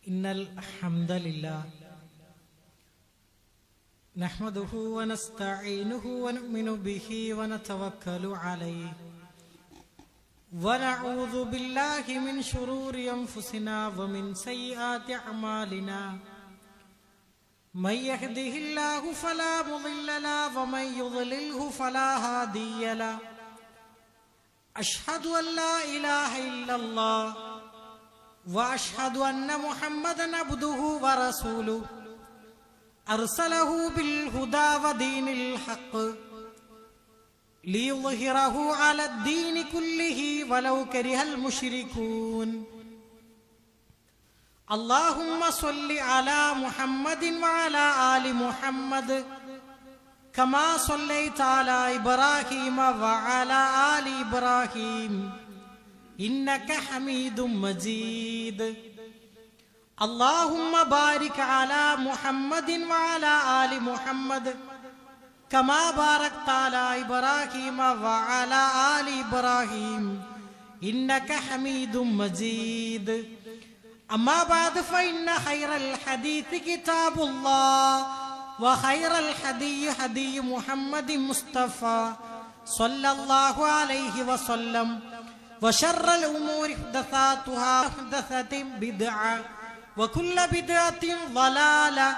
ഇന്നൽ ഹംദലില്ലാഹ് നഹ്മദുഹു വനസ്തഈനുഹു വനുഅ്മിനു ബിഹി വനതവക്കലു അലൈഹി വനഊദു ബില്ലാഹി മിൻ ശുറൂരി അൻഫുസിനാ വമിൻ സയ്യിആതി അഅമാലിനാ മൻ യഹ്ദിഹില്ലാഹു ഫലാ മുളില്ല ലഹു വമൻ യുദ്ലിൽഹു ഫലാ ഹാദിയ ലഹു അഷ്ഹദു അൻ ലാ ഇലാഹ ഇല്ലല്ലാഹ് വഅഷ്ഹദു അന്ന മുഹമ്മദൻ അബ്ദുഹു വറസൂലുഹു അർസലഹു ബിൽ ഹുദാ വദീനിൽ ഹഖ് ലിയുദ്ഹിറഹു അലദ്ദീനി കുല്ലിഹി വലൗ കരിഹൽ മുശ്രികൂൻ. അല്ലാഹുമ്മ സ്വല്ലി അലാ മുഹമ്മദിൻ വഅലാ ആലി മുഹമ്മദ് കമാ സ്വല്ലൈത അലാ ഇബ്രാഹീമ വഅലാ ആലി ഇബ്രാഹീം ഇന്നക ഹമീദും മജീദ്. اللهم بارك على محمد وعلى آل محمد كما باركت على إبراهيم وعلى آل إبراهيم إنك حميد مجيد. أما بعد فإن خير الحديث كتاب الله وخير الهدي هدي محمد مصطفى صلى الله عليه وسلم وشر الأمور محدثاتها محدثة بدعة وكل بدعة ضلالة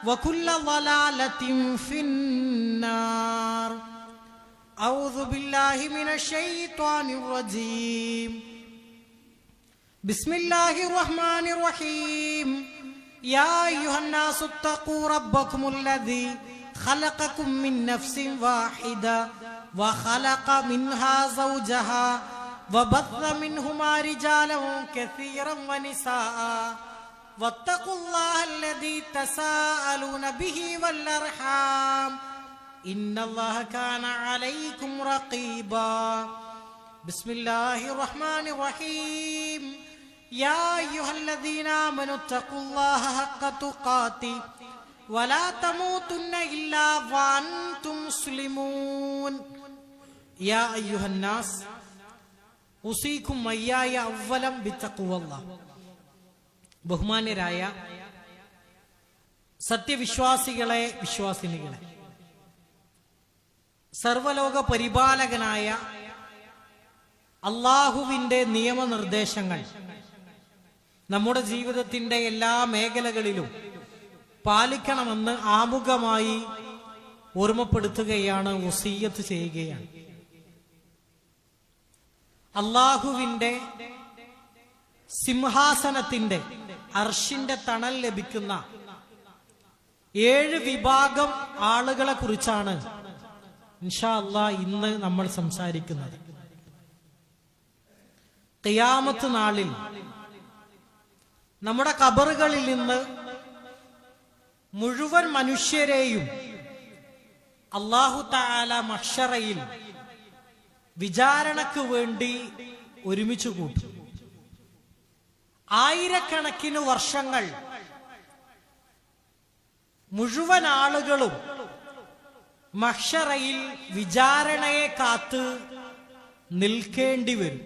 وكل ضلالة في النار. أعوذ بالله من الشيطان الرجيم. بسم الله الرحمن الرحيم. يا أيها الناس اتقوا ربكم الذي خلقكم من نفس واحدة وخلق منها زوجها وبث منهما رجالا كثيرا ونساء واتقوا الله الذي تساءلون به والأرحام إن الله كان عليكم رقيبا. بسم الله الرحمن الرحيم. يا أيها الذين آمنوا اتقوا الله حق تقاته ولا تموتن إلا وأنتم مسلمون. يا أيها الناس أوصيكم وإياي أولا بتقوى الله. ബഹുമാന്യരായ സത്യവിശ്വാസികളെ, വിശ്വാസിനികളെ, സർവലോക പരിപാലകനായ അള്ളാഹുവിന്റെ നിയമനിർദ്ദേശങ്ങൾ നമ്മുടെ ജീവിതത്തിന്റെ എല്ലാ മേഖലകളിലും പാലിക്കണമെന്ന് ആമുഖമായി ഓർമ്മപ്പെടുത്തുകയാണ്, വസിയ്യത്ത് ചെയ്യുകയാണ്. അള്ളാഹുവിന്റെ സിംഹാസനത്തിന്റെ അർശിന്റെ തണൽ ലഭിക്കുന്ന 7 വിഭാഗം ആളുകളെ കുറിച്ചാണ് ഇൻഷാ അല്ലാഹ് ഇന്ന് നമ്മൾ സംസാരിക്കുന്നത്. ഖിയാമത്ത് നാളിൽ നമ്മുടെ ഖബറുകളിൽ നിന്ന് മുഴുവൻ മനുഷ്യരെയും അല്ലാഹു തആല മഹ്ശറയിൽ വിചാരണക്ക് വേണ്ടി ഒരുമിച്ച് കൂട്ടും. ആയിരക്കണക്കിന് വർഷങ്ങൾ മുഴുവൻ ആളുകളും മഹ്ശറയിൽ വിചാരണയെ കാത്ത് നിൽക്കേണ്ടി വരും.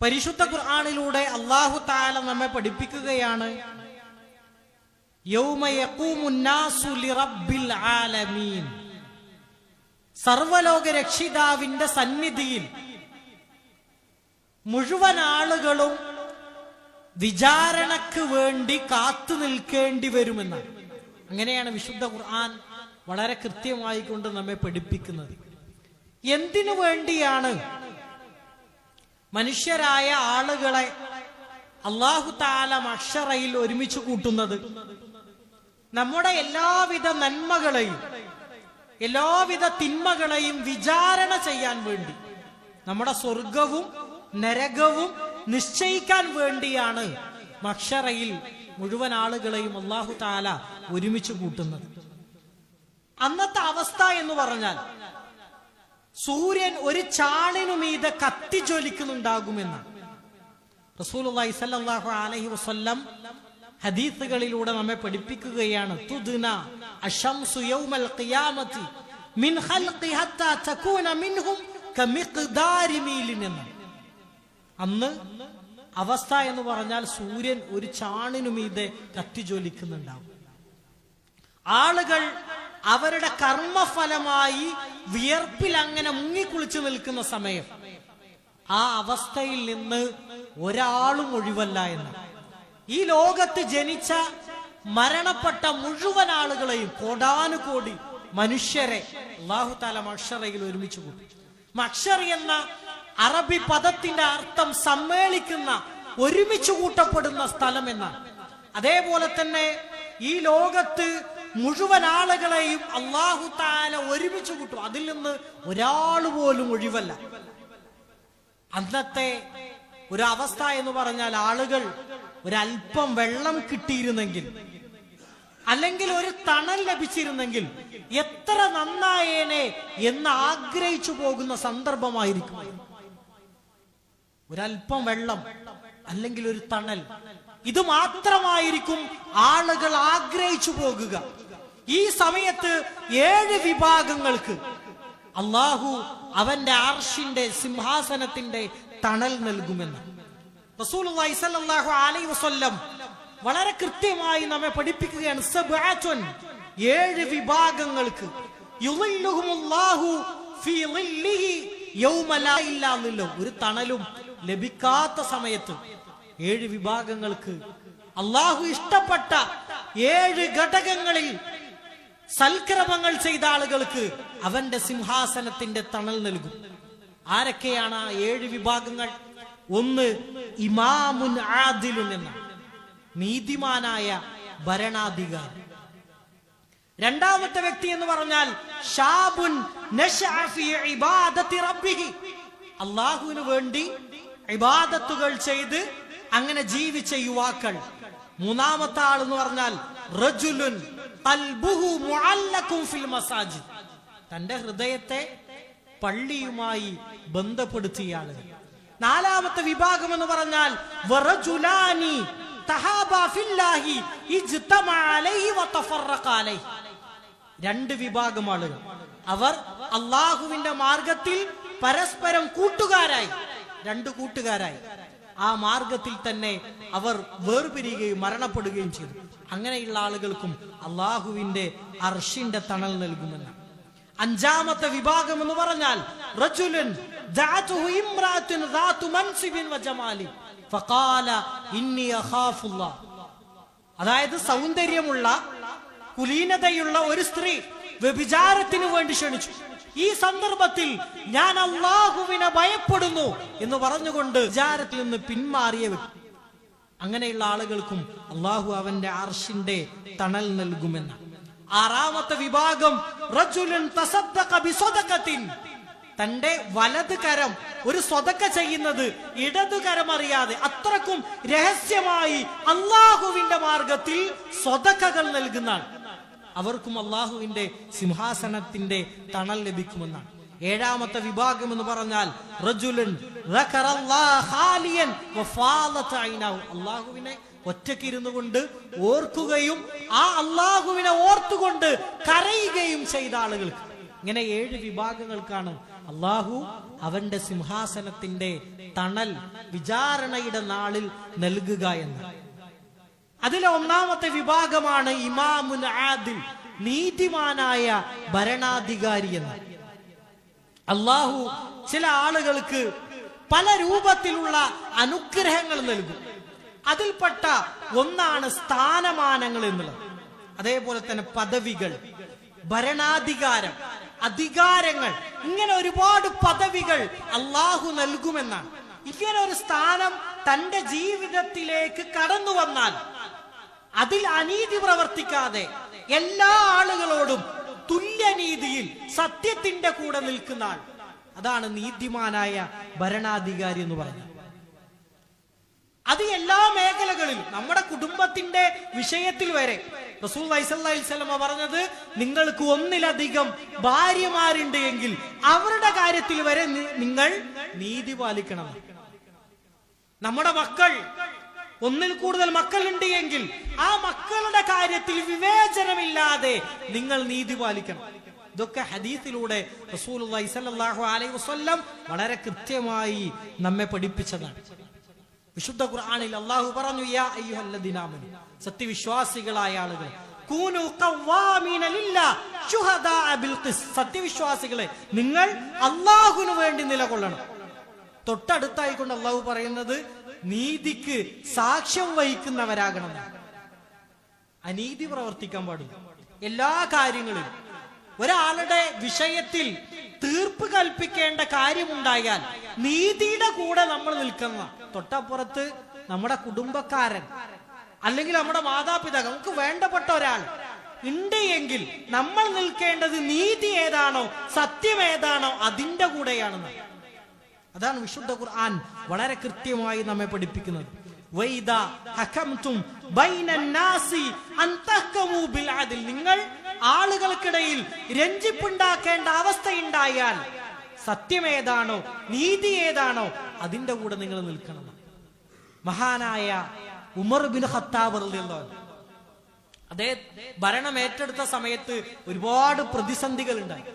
പരിശുദ്ധ ഖുർആനിലൂടെ അല്ലാഹു തആല നമ്മെ പഠിപ്പിക്കുകയാണ്, യൗമ യഖൂമുൻ നാസു ലിറബ്ബിൽ ആലമീൻ. സർവലോക രക്ഷിതാവിന്റെ സന്നിധിയിൽ മുഴുവൻ ആളുകളും വിചാരണക്ക് വേണ്ടി കാത്തു നിൽക്കേണ്ടി വരുമെന്നാണ്. അങ്ങനെയാണ് വിശുദ്ധ ഖുർആൻ വളരെ കൃത്യമായി കൊണ്ട് നമ്മെ പഠിപ്പിക്കുന്നത്. എന്തിനു വേണ്ടിയാണ് മനുഷ്യരായ ആളുകളെ അല്ലാഹു തആല മഹ്ശറയിൽ ഒരുമിച്ച് കൂട്ടുന്നത്? നമ്മുടെ എല്ലാവിധ നന്മകളെയും എല്ലാവിധ തിന്മകളെയും വിചാരണ ചെയ്യാൻ വേണ്ടി, നമ്മുടെ സ്വർഗവും നരകവും നിശ്ചയിക്കാൻ വേണ്ടിയാണ് മഹ്ശറയിൽ മുഴുവൻ ആളുകളെയും അല്ലാഹു തആല ഒരുമിച്ച് കൂട്ടുന്നത്. അന്നത്തെ അവസ്ഥ എന്ന് പറഞ്ഞാൽ സൂര്യൻ ഒരു ചാണിനു മീതെ കത്തിജ്വലിക്കുന്നുണ്ടാകുമെന്നാണ് റസൂലുള്ളാഹി സ്വല്ലല്ലാഹു അലൈഹി വസല്ലം ഹദീസുകളിലൂടെ നമ്മെ പഠിപ്പിക്കുകയാണ്. തുദ്ന അശംസു യൗമൽ ഖിയാമത്തി മിൻ ഖൽഖി ഹത്താ തകൂന മിൻഹും കമിഖ്ദാരി മീലിൻ. അന്ന് അവസ്ഥ എന്ന് പറഞ്ഞാൽ സൂര്യൻ ഒരു ചാണിനുമീതെ കത്തിജ്വലിക്കുന്നുണ്ടാവും. ആളുകൾ അവരുടെ കർമ്മഫലമായി വിയർപ്പിൽ അങ്ങനെ മുങ്ങിക്കുളിച്ചു നിൽക്കുന്ന സമയം, ആ അവസ്ഥയിൽ നിന്ന് ഒരാളും ഒഴിവല്ല എന്ന്. ഈ ലോകത്ത് ജനിച്ച മരണപ്പെട്ട മുഴുവൻ ആളുകളെയും, കോടാനുകോടി മനുഷ്യരെ അല്ലാഹു തആല മഹ്ശറയിൽ ഒരുമിച്ച് കൂട്ടി. മഹ്ശർ എന്ന അറബി പദത്തിന്റെ അർത്ഥം സമ്മേളിക്കുന്ന, ഒരുമിച്ച് കൂട്ടപ്പെടുന്ന സ്ഥലം എന്നാണ്. അതേപോലെ തന്നെ ഈ ലോകത്ത് മുഴുവൻ ആളുകളെയും അല്ലാഹു തആല ഒരുമിച്ച് കൂട്ടും. അതിൽ നിന്ന് ഒരാൾ പോലും ഒഴിവല്ല. അന്നത്തെ ഒരു അവസ്ഥ എന്ന് പറഞ്ഞാൽ ആളുകൾ ഒരല്പം വെള്ളം കിട്ടിയിരുന്നെങ്കിൽ, അല്ലെങ്കിൽ ഒരു തണൽ ലഭിച്ചിരുന്നെങ്കിൽ എത്ര നന്നായേനെ എന്ന് ആഗ്രഹിച്ചു പോകുന്ന സന്ദർഭമായിരിക്കും. ഒരല്പം വെള്ളം അല്ലെങ്കിൽ ഒരു തണൽ, ഇത് മാത്രമായിരിക്കും ആളുകൾ ആഗ്രഹിച്ചു പോകുക. ഈ സമയത്ത് 7 വിഭാഗങ്ങൾക്ക് അല്ലാഹു അവന്റെ അർശിന്റെ സിംഹാസനത്തിന്റെ തണൽ നൽകുമെന്ന് റസൂലുള്ളാഹി സ്വല്ലല്ലാഹു അലൈഹി വസല്ലം വളരെ കൃത്യമായി നമ്മെ പഠിപ്പിക്കുകയാണ്. 7 വിഭാഗങ്ങൾക്ക് യുളില്ലുഹുമുല്ലാഹു ഫീ ളില്ലിഹി യൗമ ലാ ഇല്ലാ ളില്ലുഹു, ഒരു തണലും ലഭിക്കാത്ത സമയത്ത് 7 വിഭാഗങ്ങൾക്ക് അല്ലാഹു ഇഷ്ടപ്പെട്ട 7 ഘടകങ്ങളിൽ സൽക്രമങ്ങൾ ചെയ്ത ആളുകൾക്ക് അവന്റെ സിംഹാസനത്തിന്റെ തണൽ നൽകും. ആരൊക്കെയാണ് ആ 7 വിഭാഗങ്ങൾ? ഒന്ന്, ഇമാമുൻ ആദിലുൻ എന്ന നീതിമാനായ ഭരണാധികാരി. രണ്ടാമത്തെ വ്യക്തി എന്ന് പറഞ്ഞാൽ ഷാബുൻ നശഅ ഫീ ഇബാദത്തി റബ്ബിഹി, അല്ലാഹുവിന് വേണ്ടി ഇബാദത്തുകൾ ചെയ്ത് അങ്ങനെ ജീവിച്ച യുവാക്കൾ. മൂന്നാമത്തെ ആൾ എന്ന് പറഞ്ഞാൽ റജുലുൻ ഖൽബുഹു മുഅല്ലഖുൻ ഫിൽ മസാജിദ്, തന്റെ ഹൃദയത്തെ പള്ളിയുമായി ബന്ധപ്പെടുത്തിയ ആളുകൾ. നാലാമത്തെ വിഭാഗം എന്ന് പറഞ്ഞാൽ വറജുലാനി തഹാബാ ഫില്ലാഹി ഇജ്തമഅ അലൈഹി വതഫറഖ അലൈഹി, 2 വിഭാഗം ആളുകൾ. അവർ അല്ലാഹുവിന്റെ മാർഗത്തിൽ പരസ്പരം കൂട്ടുകാരായി, 2 കൂട്ടുകാരായി ആ മാർഗത്തിൽ തന്നെ അവർ വേർപിരിയുകയും മരണപ്പെടുകയും ചെയ്തു. അങ്ങനെയുള്ള ആളുകൾക്കും അല്ലാഹുവിന്റെ അർശിന്റെ തണൽ നൽകുമെന്ന്. അഞ്ചാമത്തെ വിഭാഗം എന്ന് പറഞ്ഞാൽ റജുലുൻ ദഅതുഹു ഇംറാത്തുൻ ദാതു മൻസിബിൻ വജമാലി ഫഖാല ഇന്നി അഖാഫുല്ലാഹ്, അതായത് സൗന്ദര്യമുള്ള കുലീനതയുള്ള ഒരു സ്ത്രീ വ്യഭിചാരത്തിന് വേണ്ടി ക്ഷണിച്ചു. ഈ സന്ദർഭത്തിൽ ഞാൻ അല്ലാഹുവിനെ ഭയപ്പെടുന്നു എന്ന് പറഞ്ഞുകൊണ്ട് വ്യഭിചാരത്തിൽ നിന്ന് പിന്മാറിയ വ്യക്തി. അങ്ങനെയുള്ള ആളുകൾക്കും അല്ലാഹു അവന്റെ അർശിന്റെ തണൽ നൽകുമെന്ന്. ആറാമത്തെ വിഭാഗം റജുലുൻ തസദ്ദഖ ബിസദഖത്തിൻ, തന്റെ വലത് കരം ഒരു സ്വതക്ക ചെയ്യുന്നത് ഇടതു കരം അറിയാതെ അത്രക്കും രഹസ്യമായി അല്ലാഹുവിന്റെ മാർഗത്തിൽ സ്വതക്കകൾ നൽകുന്നതാണ്. അവർക്കും അല്ലാഹുവിന്റെ സിംഹാസനത്തിന്റെ തണൽ ലഭിക്കുമെന്നാണ്. ഏഴാമത്തെ വിഭാഗം എന്ന് പറഞ്ഞാൽ റജുലുൻ ദഖറല്ലാഹ ഖാലിയൻ വഫാലത ഐനാഹു, അല്ലാഹുവിനെ ഒറ്റക്കിരുന്നു കൊണ്ട് ഓർക്കുകയും ആ അല്ലാഹുവിനെ ഓർത്തുകൊണ്ട് കരയുകയും ചെയ്ത ആളുകൾക്ക്. ഇങ്ങനെ 7 വിഭാഗങ്ങൾക്കാണ് അല്ലാഹു അവന്റെ സിംഹാസനത്തിന്റെ തണൽ വിചാരണയുടെ നാളിൽ നൽകുക എന്ന്. അതിലെ ഒന്നാമത്തെ വിഭാഗമാണ് ഇമാമുൻ ആദിൽ, നീതിമാനായ ഭരണാധികാരി എന്ന്. അല്ലാഹു ചില ആളുകൾക്ക് പല രൂപത്തിലുള്ള അനുഗ്രഹങ്ങൾ നൽകും. അതിൽപ്പെട്ട ഒന്നാണ് സ്ഥാനമാനങ്ങൾ എന്നുള്ളത്. അതേപോലെ തന്നെ പദവികൾ, ഭരണാധികാരം, അധികാരങ്ങൾ, ഇങ്ങനെ ഒരുപാട് പദവികൾ അല്ലാഹു നൽകുമെന്നാണ്. ഇങ്ങനെ ഒരു സ്ഥാനം തന്റെ ജീവിതത്തിലേക്ക് കടന്നു വന്നാൽ അതിൽ അനീതി പ്രവർത്തിക്കാതെ എല്ലാ ആളുകളോടും തുല്യനീതിയിൽ സത്യത്തിന്റെ കൂടെ നിൽക്കുന്ന ആൾ, അതാണ് നീതിമാനായ ഭരണാധികാരി എന്ന് പറഞ്ഞത്. അത് എല്ലാ മേഖലകളിലും, നമ്മുടെ കുടുംബത്തിന്റെ വിഷയത്തിൽ വരെ റസൂലുള്ളാഹി സ്വല്ലല്ലാഹു അലൈഹി വസല്ലം പറഞ്ഞത്, നിങ്ങൾക്ക് ഒന്നിലധികം ഭാര്യമാരുണ്ട് എങ്കിൽ അവരുടെ കാര്യത്തിൽ വരെ നിങ്ങൾ നീതി പാലിക്കണം. നമ്മുടെ മക്കൾ, ഒന്നിൽ കൂടുതൽ മക്കളുണ്ട് എങ്കിൽ ആ മക്കളുടെ കാര്യത്തിൽ വിവേചനമില്ലാതെ നിങ്ങൾ നീതി പാലിക്കണം. ഇതൊക്കെ ഹദീസിലൂടെ റസൂലുള്ളാഹി സ്വല്ലല്ലാഹു അലൈഹി വസല്ലം വളരെ കൃത്യമായി നമ്മെ പഠിപ്പിച്ചതാണ്. വിശുദ്ധ ഖുർആനിൽ അല്ലാഹു പറഞ്ഞു, യാ അയ്യുഹല്ലദീന ആമനു, സത്യവിശ്വാസികളായ ആളുകൾ, കൂനു ഖവ്വാമീന ലില്ലാഹ് ശുഹദാഅ ബിൽ ഖിസ്, സത്യവിശ്വാസികളെ നിങ്ങൾ അല്ലാഹുവിന് വേണ്ടി നിലകൊള്ളണം. തൊട്ടടുത്തായിക്കൊണ്ട് അല്ലാഹു പറയുന്നത് നീതിക്ക് സാക്ഷ്യം വഹിക്കുന്നവരാകണം. അനീതി പ്രവർത്തിക്കാൻ പാടില്ല. എല്ലാ കാര്യങ്ങളിലും ഒരാളുടെ വിഷയത്തിൽ തീർപ്പ് കൽപ്പിക്കേണ്ട കാര്യമുണ്ടായാൽ നീതിയുടെ കൂടെ നമ്മൾ നിൽക്കുന്ന, തൊട്ടപ്പുറത്ത് നമ്മുടെ കുടുംബക്കാരൻ അല്ലെങ്കിൽ നമ്മുടെ മാതാപിതാക്കൾ, നമുക്ക് വേണ്ടപ്പെട്ട ഒരാൾ ഉണ്ട് എങ്കിൽ നമ്മൾ നിൽക്കേണ്ടത് നീതി ഏതാണോ, സത്യം ഏതാണോ അതിന്റെ കൂടെയാണെന്ന്. അതാണ് വിശുദ്ധ ഖുർആൻ വളരെ കൃത്യമായി നമ്മെ പഠിപ്പിക്കുന്നത്. വൈദാ ഹകംതും ബൈനൻ നാസി അൻ തഹ്കമു ബിൽ അദ്ൽ, നിങ്ങൾ ആളുകൾക്കിടയിൽ രഞ്ജിപ്പുണ്ടാക്കേണ്ട അവസ്ഥയുണ്ടായാൽ സത്യമേതാണോ, നീതി ഏതാണോ അതിന്റെ കൂടെ നിങ്ങൾ നിൽക്കണം. മഹാനായ ഉമർ ബിൻ ഖത്താബ് റളിയല്ലാഹു അൻഹു, അതേ ഭരണം ഏറ്റെടുത്ത സമയത്ത് ഒരുപാട് പ്രതിസന്ധികൾ ഉണ്ടായി.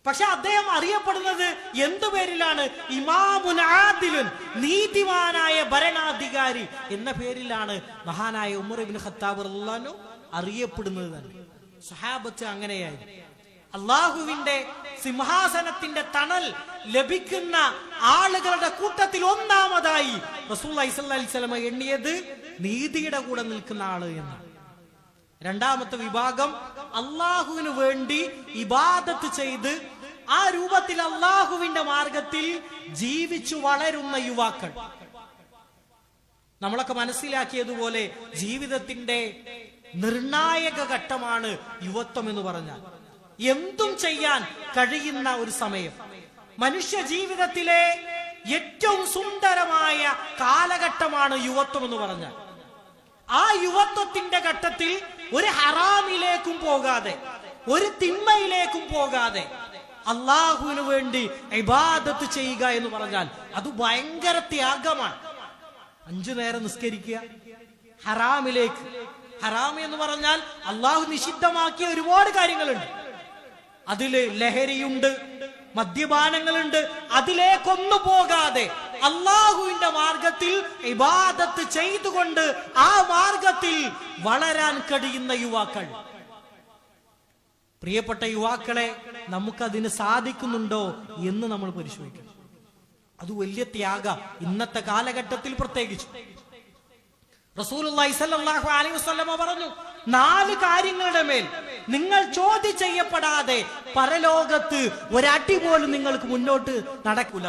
പക്ഷെ അദ്ദേഹം അറിയപ്പെടുന്നത് എന്തു പേരിലാണ്? ഇമാമുൻ ആദിലുൻ, നീതിമാനായ ഭരണാധികാരി എന്ന പേരിലാണ് മഹാനായ ഉമർ ഇബ്നു ഖത്താബ് റളിയല്ലാഹു അൻഹു അറിയപ്പെടുന്നത് തന്നെ. സ്വഹാബത്ത് അങ്ങനെയായിരുന്നു. അള്ളാഹുവിന്റെ സിംഹാസനത്തിന്റെ തണൽ ലഭിക്കുന്ന ആളുകളുടെ കൂട്ടത്തിൽ ഒന്നാമതായി റസൂലുള്ളാഹി സ്വല്ലല്ലാഹി അലൈഹി വസല്ലം എണ്ണിയത് നീതിയുടെ കൂടെ നിൽക്കുന്ന ആള് എന്നാണ്. രണ്ടാമത്തെ വിഭാഗം അള്ളാഹുവിന് വേണ്ടി ഇബാദത്ത് ചെയ്ത് ആ രൂപത്തിൽ അള്ളാഹുവിന്റെ മാർഗത്തിൽ ജീവിച്ചു വളരുന്ന യുവാക്കൾ. നമ്മളൊക്കെ മനസ്സിലാക്കിയതുപോലെ ജീവിതത്തിന്റെ നിർണായക ഘട്ടമാണ് യുവത്വം എന്ന് പറഞ്ഞാൽ. എന്തും ചെയ്യാൻ കഴിയുന്ന ഒരു സമയം. മനുഷ്യ ജീവിതത്തിലെ ഏറ്റവും സുന്ദരമായ കാലഘട്ടമാണ് യുവത്വം എന്ന് പറഞ്ഞാൽ. ആ യുവത്വത്തിന്റെ ഘട്ടത്തിൽ ഒരു ഹറാമിലേക്കും പോകാതെ, ഒരു തിന്മയിലേക്കും പോകാതെ അള്ളാഹുവിന് വേണ്ടി ഇബാദത്ത് ചെയ്യുക എന്ന് പറഞ്ഞാൽ അത് ഭയങ്കര ത്യാഗമാണ്. 5 നേരം നിസ്കരിക്കുക, ഹറാമിലേക്ക്. ഹറാം എന്ന് പറഞ്ഞാൽ അള്ളാഹു നിഷിദ്ധമാക്കിയ ഒരുപാട് കാര്യങ്ങളുണ്ട്. അതില് ലഹരിയുണ്ട്, മദ്യപാനങ്ങളുണ്ട്. അതിലേക്കൊന്നു പോകാതെ അള്ളാഹുവിന്റെ മാർഗത്തിൽ ഇബാദത്ത് ചെയ്തുകൊണ്ട് ആ മാർഗത്തിൽ വളരാൻ കഴിയുന്ന യുവാക്കൾ. പ്രിയപ്പെട്ട യുവാക്കളെ, നമുക്കതിന് സാധിക്കുന്നുണ്ടോ എന്ന് നമ്മൾ പരിശോധിക്കണം. അത് വലിയ ത്യാഗ, ഇന്നത്തെ കാലഘട്ടത്തിൽ പ്രത്യേകിച്ചു. റസൂലുള്ളാഹി സ്വല്ലല്ലാഹു അലൈഹി വസല്ലം പറഞ്ഞു, 4 കാര്യങ്ങളുടെ മേൽ നിങ്ങൾ ചോദ്യം ചെയ്യപ്പെടാതെ പരലോകത്ത് ഒരടി പോലും നിങ്ങൾക്ക് മുന്നോട്ട് നടക്കൂല.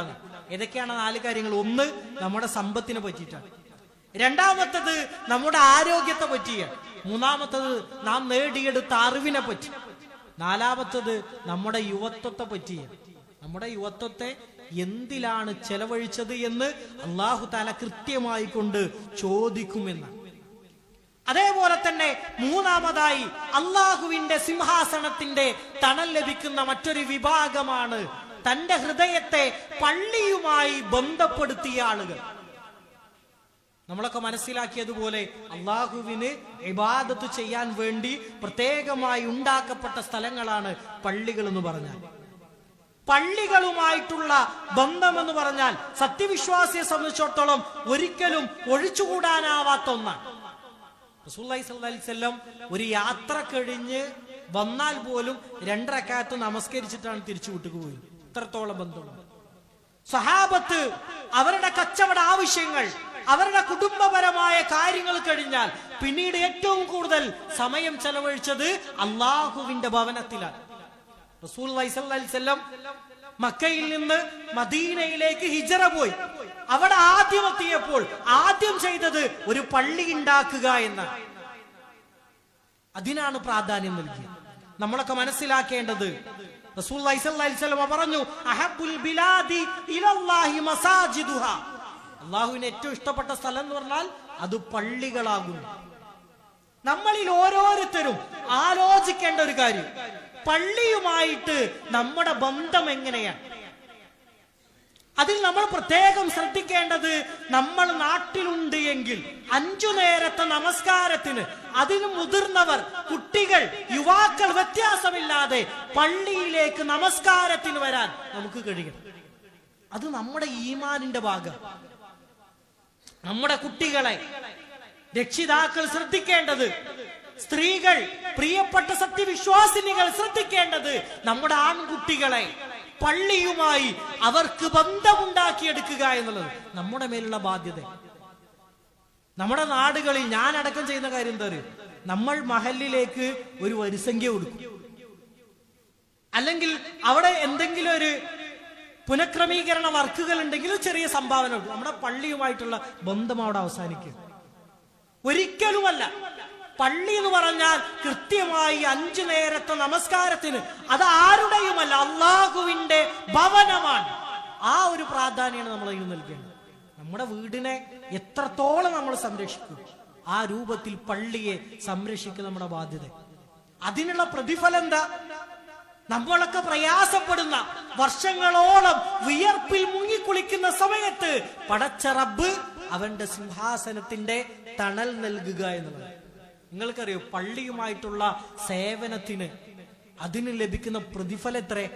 ഏതൊക്കെയാണ് 4 കാര്യങ്ങൾ? 1, നമ്മുടെ സമ്പത്തിനെ പറ്റിയിട്ടാണ്. രണ്ടാമത്തത് നമ്മുടെ ആരോഗ്യത്തെ പറ്റിയാണ്. മൂന്നാമത്തത് നാം നേടിയെടുത്ത അറിവിനെ പറ്റി. നാലാമത്തത് നമ്മുടെ യുവത്വത്തെ പറ്റിയാണ്. നമ്മുടെ യുവത്വത്തെ എന്തിലാണ് ചെലവഴിച്ചത് എന്ന് അല്ലാഹു തആല കൃത്യമായി കൊണ്ട് ചോദിക്കുമെന്ന്. അതേപോലെ തന്നെ മൂന്നാമതായി അള്ളാഹുവിന്റെ സിംഹാസനത്തിന്റെ തണൽ ലഭിക്കുന്ന മറ്റൊരു വിഭാഗമാണ് തന്റെ ഹൃദയത്തെ പള്ളിയുമായി ബന്ധപ്പെടുത്തിയ ആളുകൾ. നമ്മളൊക്കെ മനസ്സിലാക്കിയതുപോലെ അള്ളാഹുവിന് ഇബാദത്ത് ചെയ്യാൻ വേണ്ടി പ്രത്യേകമായി ഉണ്ടാക്കപ്പെട്ട സ്ഥലങ്ങളാണ് പള്ളികൾ എന്ന് പറഞ്ഞാൽ. പള്ളികളുമായിട്ടുള്ള ബന്ധം എന്ന് പറഞ്ഞാൽ സത്യവിശ്വാസിയെ സംബന്ധിച്ചിടത്തോളം ഒരിക്കലും ഒഴിച്ചുകൂടാനാവാത്ത ഒന്നാണ്. റസൂലുള്ളാഹി സ്വല്ലല്ലാഹി അലൈഹി വസല്ലം ഒരു യാത്ര കഴിഞ്ഞ് വന്നാൽ പോലും 2 റക്അത്ത് നമസ്കരിച്ചിട്ടാണ് തിരിച്ചു വീട്ടിക്ക് പോയത്. ഇത്രത്തോളം ബന്ധമുണ്ട്. സഹാബത്ത് അവരുടെ കച്ചവട ആവശ്യങ്ങൾ, അവരുടെ കുടുംബപരമായ കാര്യങ്ങൾ കഴിഞ്ഞാൽ പിന്നീട് ഏറ്റവും കൂടുതൽ സമയം ചെലവഴിച്ചത് അള്ളാഹുവിന്റെ ഭവനത്തിലാണ്. റസൂലുള്ളാഹി സ്വല്ലല്ലാഹി അലൈഹി വസല്ലം മക്കയിൽ നിന്ന് മദീനയിലേക്ക് ഹിജറ പോയി. അവിടെ ആദ്യം എത്തിയപ്പോൾ ആദ്യം ചെയ്തത് ഒരു പള്ളി ഉണ്ടാക്കുക എന്നാണ്. അതിനാണ് പ്രാധാന്യം നൽകിയത്. നമ്മളൊക്കെ മനസ്സിലാക്കേണ്ടത് റസൂലുള്ളാഹി സ്വല്ലല്ലാഹി അലൈഹി വസല്ലം പറഞ്ഞു, അഹബ്ബുൽ ബിലാദി ഇലല്ലാഹി മസാജിദുഹാ, അല്ലാഹുവിന് ഏറ്റവും ഇഷ്ടപ്പെട്ട സ്ഥലം എന്ന് പറഞ്ഞാൽ അത് പള്ളികളാകുന്നു. നമ്മളിൽ ഓരോരുത്തരും ആലോചിക്കേണ്ട ഒരു കാര്യം, പള്ളിയുമായിട്ട് നമ്മുടെ ബന്ധം എങ്ങനെയാണ്? അതിൽ നമ്മൾ പ്രത്യേകം ശ്രദ്ധിക്കേണ്ടത്, നമ്മൾ നാട്ടിലുണ്ട് എങ്കിൽ 5 നേരത്തെ നമസ്കാരത്തിന്, അതിന് മുതിർന്നവർ, കുട്ടികൾ, യുവാക്കൾ വ്യത്യാസമില്ലാതെ പള്ളിയിലേക്ക് നമസ്കാരത്തിന് വരാൻ നമുക്ക് കഴിയണം. അത് നമ്മുടെ ഈമാനിന്റെ ഭാഗം. നമ്മുടെ കുട്ടികളെ രക്ഷിതാക്കൾ ശ്രദ്ധിക്കേണ്ടത്, സ്ത്രീകൾ, പ്രിയപ്പെട്ട സത്യവിശ്വാസിനികൾ ശ്രദ്ധിക്കേണ്ടത്, നമ്മുടെ ആൺകുട്ടികളെ പള്ളിയുമായി അവർക്ക് ബന്ധമുണ്ടാക്കിയെടുക്കുക എന്നുള്ളത് നമ്മുടെ മേലുള്ള ബാധ്യത. നമ്മുടെ നാടുകളിൽ ഞാൻ അടക്കം ചെയ്യുന്ന കാര്യം എന്താ അറിയോ? നമ്മൾ മഹല്ലിലേക്ക് ഒരു വരിസംഖ്യ കൊടുക്കും, അല്ലെങ്കിൽ അവിടെ എന്തെങ്കിലും ഒരു പുനഃക്രമീകരണ വർക്കുകൾ ഉണ്ടെങ്കിൽ ചെറിയ സംഭാവന കൊടുക്കും. നമ്മുടെ പള്ളിയുമായിട്ടുള്ള ബന്ധം അവിടെ അവസാനിക്കും. ഒരിക്കലുമല്ല. പള്ളി എന്ന് പറഞ്ഞാൽ കൃത്യമായി 5 നേരത്തെ നമസ്കാരത്തിന്, അത് ആരുടെയുമല്ല, അള്ളാഹുവിന്റെ ഭവനമാണ്. ആ ഒരു പ്രാധാന്യമാണ് നമ്മൾ അതിന് നൽകേണ്ടത്. നമ്മുടെ വീടിനെ എത്രത്തോളം നമ്മൾ സംരക്ഷിക്കും, ആ രൂപത്തിൽ പള്ളിയെ സംരക്ഷിക്കുക നമ്മുടെ ബാധ്യത. അതിനുള്ള പ്രതിഫലം എന്താ? നമ്മളൊക്കെ പ്രയാസപ്പെടുന്ന, വർഷങ്ങളോളം വിയർപ്പിൽ മുങ്ങിക്കുളിക്കുന്ന സമയത്ത് പടച്ച റബ്ബ് അവന്റെ സിംഹാസനത്തിന്റെ തണൽ നൽകുക എന്നുള്ളത്. നിങ്ങൾക്കറിയോ, പള്ളിയുമായിട്ടുള്ള സേവനത്തിന് അതിന് ലഭിക്കുന്ന പ്രതിഫലം എത്രേ?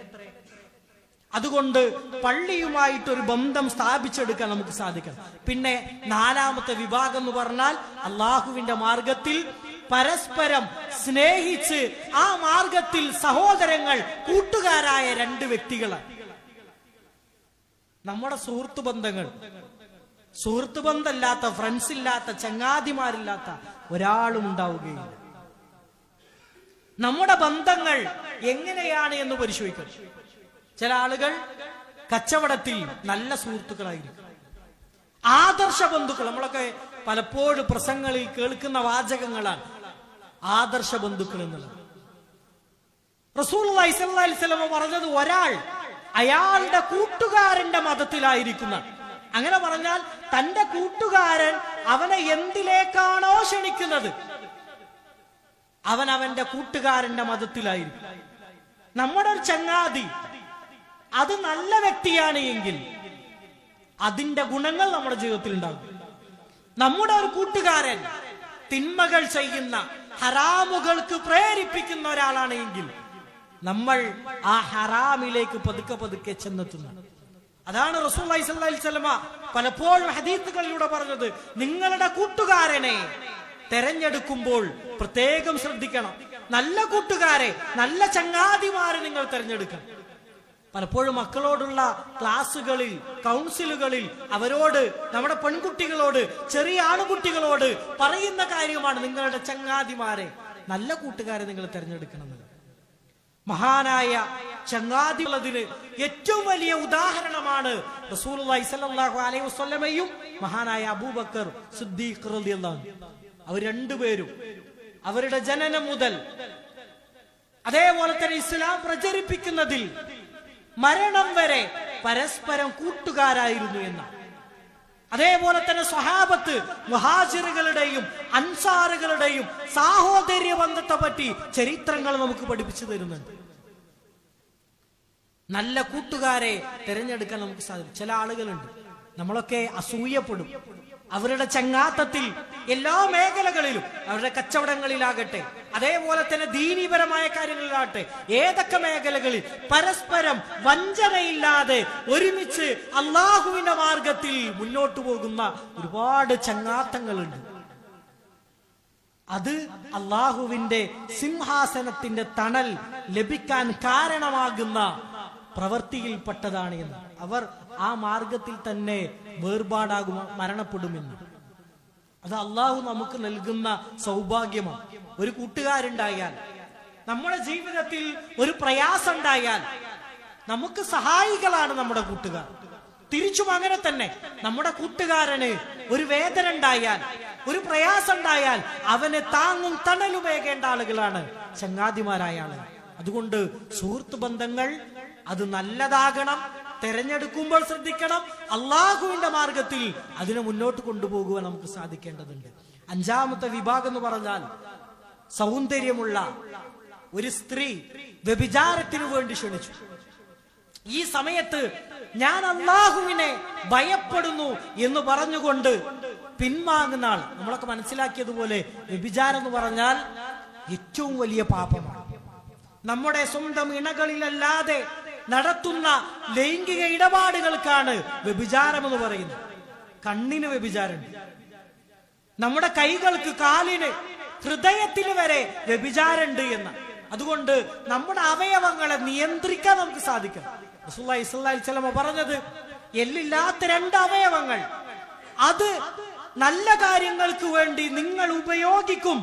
അതുകൊണ്ട് പള്ളിയുമായിട്ടൊരു ബന്ധം സ്ഥാപിച്ചെടുക്കാൻ നമുക്ക് സാധിക്കണം. പിന്നെ 4ാമത്തെ വിഭാഗം എന്ന് പറഞ്ഞാൽ അള്ളാഹുവിന്റെ മാർഗത്തിൽ പരസ്പരം സ്നേഹിച്ച് ആ മാർഗത്തിൽ സഹോദരങ്ങൾ, കൂട്ടുകാരായ 2 വ്യക്തികളാണ് നമ്മുടെ സുഹൃത്ത് ബന്ധങ്ങൾ. സുഹൃത്ത് ബന്ധമില്ലാത്ത, ഫ്രണ്ട്സ് ഇല്ലാത്ത, ചങ്ങാതിമാരില്ലാത്ത ഒരാളും ഉണ്ടാവുകയില്ല. നമ്മുടെ ബന്ധങ്ങൾ എങ്ങനെയാണ് എന്ന് പരിശോധിക്കണം. ചില ആളുകൾ കച്ചവടത്തിൽ നല്ല സുഹൃത്തുക്കളായിരിക്കും, ആദർശ ബന്ധുക്കൾ. നമ്മളൊക്കെ പലപ്പോഴും പ്രസംഗങ്ങളിൽ കേൾക്കുന്ന വാചകങ്ങളാണ് ആദർശ ബന്ധുക്കൾ എന്നുള്ളത്. റസൂലുള്ളാഹി സ്വല്ലല്ലാഹു അലൈഹി വസല്ലം പറഞ്ഞത്, ഒരാൾ അയാളുടെ കൂട്ടുകാരന്റെ മതത്തിലായിരിക്കുന്ന, അങ്ങനെ പറഞ്ഞാൽ തന്റെ കൂട്ടുകാരൻ അവനെ എന്തിലേക്കാണോ ക്ഷണിക്കുന്നത് അവൻ അവന്റെ കൂട്ടുകാരന്റെ മതത്തിലായിരിക്കും. നമ്മുടെ ഒരു ചങ്ങാതി അത് നല്ല വ്യക്തിയാണ് എങ്കിൽ അതിന്റെ ഗുണങ്ങൾ നമ്മുടെ ജീവിതത്തിൽ ഉണ്ടാകും. നമ്മുടെ ഒരു കൂട്ടുകാരൻ തിന്മകൾ ചെയ്യുന്ന, ഹറാമുകൾക്ക് പ്രേരിപ്പിക്കുന്ന ഒരാളാണ് എങ്കിൽ നമ്മൾ ആ ഹറാമിലേക്ക് പതുക്കെ പതുക്കെ ചെന്നെത്തുന്നു. അതാണ് റസൂലുള്ളാഹി സ്വല്ലല്ലാഹു അലൈഹി വസല്ലം പലപ്പോഴും ഹദീസുകളിലൂടെ പറഞ്ഞത്, നിങ്ങളുടെ കൂട്ടുകാരനെ തെരഞ്ഞെടുക്കുമ്പോൾ പ്രത്യേകം ശ്രദ്ധിക്കണം. നല്ല കൂട്ടുകാരെ, നല്ല ചങ്ങാതിമാരെ നിങ്ങൾ തെരഞ്ഞെടുക്കണം. പലപ്പോഴും മക്കളോടുള്ള ക്ലാസ്സുകളിൽ, കൗൺസിലുകളിൽ അവരോട്, നമ്മുടെ പെൺകുട്ടികളോട്, ചെറിയ ആൺകുട്ടികളോട് പറയുന്ന കാര്യമാണ് നിങ്ങളുടെ ചങ്ങാതിമാരെ, നല്ല കൂട്ടുകാരെ നിങ്ങൾ തെരഞ്ഞെടുക്കണം. മഹാനായ ചങ്ങാതികളതിന് ഏറ്റവും വലിയ ഉദാഹരണമാണ് റസൂലുള്ളാഹി സ്വല്ലല്ലാഹു അലൈഹി വസല്ലമയും മഹാനായ അബൂബക്കർ സിദ്ദീഖ് റളിയല്ലാഹു അൻഹു. അവർ 2 പേരും അവരുടെ ജനനം മുതൽ, അതേപോലെ തന്നെ ഇസ്ലാം പ്രചരിപ്പിക്കുന്നതിൽ മരണം വരെ പരസ്പരം കൂട്ടുകാരായിരുന്നു എന്ന. അതേപോലെ തന്നെ സ്വഹാബത്ത്, മുഹാജിറുകളുടെയും അൻസാറുകളുടെയും സാഹോദര്യ ബന്ധത്തെ പറ്റി ചരിത്രങ്ങൾ നമുക്ക് പഠിപ്പിച്ചു തരുന്നുണ്ട്. നല്ല കൂട്ടുകാരെ തിരഞ്ഞെടുക്കാൻ നമുക്ക് സാധിക്കും. ചില ആളുകളുണ്ട്, നമ്മളൊക്കെ അസൂയപ്പെടും. അവരുടെ ചങ്ങാത്തത്തിൽ എല്ലാ മേഖലകളിലും, അവരുടെ കച്ചവടങ്ങളിലാകട്ടെ, അതേപോലെ തന്നെ ദീനീപരമായ കാര്യങ്ങളിലാകട്ടെ, ഏതൊക്കെ മേഖലകളിൽ പരസ്പരം വഞ്ചനയില്ലാതെ ഒരുമിച്ച് അള്ളാഹുവിന്റെ മാർഗത്തിൽ മുന്നോട്ടു പോകുന്ന ഒരുപാട് ചങ്ങാത്തങ്ങളുണ്ട്. അത് അള്ളാഹുവിന്റെ സിംഹാസനത്തിന്റെ തണൽ ലഭിക്കാൻ കാരണമാകുന്ന പ്രവൃത്തിയിൽപ്പെട്ടതാണ് എന്ന്. അവർ ആ മാർഗത്തിൽ തന്നെ വേർപാടാകും, മരണപ്പെടുമെന്ന്. അത് അള്ളാഹു നമുക്ക് നൽകുന്ന സൗഭാഗ്യമാണ്. ഒരു കൂട്ടുകാരുണ്ടായാൽ, നമ്മുടെ ജീവിതത്തിൽ ഒരു പ്രയാസം ഉണ്ടായാൽ നമുക്ക് സഹായികളാണ് നമ്മുടെ കൂട്ടുകാർ. തിരിച്ചും അങ്ങനെ തന്നെ നമ്മുടെ കൂട്ടുകാരന് ഒരു വേദന ഉണ്ടായാൽ, ഒരു പ്രയാസം ഉണ്ടായാൽ അവന് താങ്ങും തണലുമേകേണ്ട ആളുകളാണ് ചങ്ങാതിമാരായ ആളുകൾ. അതുകൊണ്ട് സുഹൃത്ത് ബന്ധങ്ങൾ അത് നല്ലതാകണം. തെരഞ്ഞെടുക്കുമ്പോൾ ശ്രദ്ധിക്കണം. അള്ളാഹുവിന്റെ മാർഗത്തിൽ അതിനെ മുന്നോട്ട് കൊണ്ടുപോകുവാൻ നമുക്ക് സാധിക്കേണ്ടതുണ്ട്. 5ാമത്തെ വിഭാഗം എന്ന് പറഞ്ഞാൽ, സൗന്ദര്യമുള്ള ഒരു സ്ത്രീ വ്യഭിചാരത്തിനു വേണ്ടി ക്ഷണിച്ചു. ഈ സമയത്ത് ഞാൻ അള്ളാഹുവിനെ ഭയപ്പെടുന്നു എന്ന് പറഞ്ഞുകൊണ്ട് പിന്മാങ്ങുന്ന ആൾ. നമ്മളൊക്കെ മനസ്സിലാക്കിയതുപോലെ വ്യഭിചാരം എന്ന് പറഞ്ഞാൽ ഏറ്റവും വലിയ പാപമാണ്. നമ്മുടെ സ്വന്തം ഇണകളിലല്ലാതെ നടത്തുന്ന ലൈംഗിക ഇടപാടുകൾക്കാണ് വ്യഭിചാരം എന്ന് പറയുന്നത്. കണ്ണിന് വ്യഭിചാരമുണ്ട്, നമ്മുടെ കൈകൾക്ക്, കാലിന്, ഹൃദയത്തിന് വരെ വ്യഭിചാരമുണ്ട് എന്ന്. അതുകൊണ്ട് നമ്മുടെ അവയവങ്ങളെ നിയന്ത്രിക്കാൻ നമുക്ക് സാധിക്കണം. റസൂലുള്ളാഹി സ്വല്ലല്ലാഹു അലൈഹി വസല്ലം പറഞ്ഞത്, എല്ലില്ലാത്ത 2 അവയവങ്ങൾ അത് നല്ല കാര്യങ്ങൾക്ക് വേണ്ടി നിങ്ങൾ ഉപയോഗിക്കും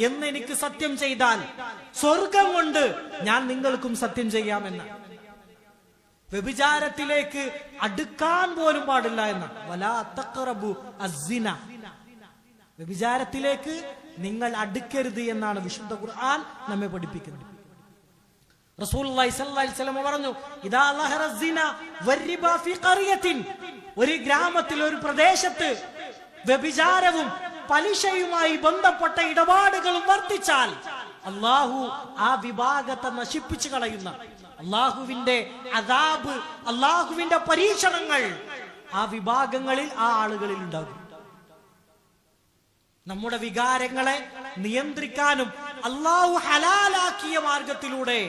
എന്ന് എനിക്ക് സത്യം ചെയ്താൽ സ്വർഗം കൊണ്ട് ഞാൻ നിങ്ങൾക്കും സത്യം ചെയ്യാമെന്ന്. വ്യഭിചാരത്തിലേക്ക് അടുക്കാൻ പോലും പാടില്ല എന്ന്. വലാ തഖറബു അസ്സിന, വ്യഭിചാരത്തിലേക്ക് നിങ്ങൾ അടുക്കരുത് എന്നാണ് വിശുദ്ധ ഖുർആൻ നമ്മെ പഠിപ്പിക്കുന്നത്. റസൂലുള്ളാഹി സ്വല്ലല്ലാഹു അലൈഹി വസല്ലം പറഞ്ഞു, ഇദാ ലഹറ അസ്സിന വരിബാ ഫീ ഖറിയത്തിൻ, ഒരു ഗ്രാമത്തിൽ, ഒരു പ്രദേശത്ത് വ്യഭിചാരവും പലിശയുമായി ബന്ധപ്പെട്ട ഇടപാടുകളും വർദ്ധിച്ചാൽ അല്ലാഹു ആ വിഭാഗത്തെ നശിപ്പിച്ചു കളയുന്ന, അല്ലാഹുവിന്റെ അദാബ്, അല്ലാഹുവിന്റെ പരീക്ഷണങ്ങൾ ആ വിഭാഗങ്ങളിൽ, ആ ആളുകളിൽ ഉണ്ടാകും. നമ്മുടെ വികാരങ്ങളെ നിയന്ത്രിക്കാനും അല്ലാഹു ഹലാലാക്കിയ മാർഗത്തിലൂടെ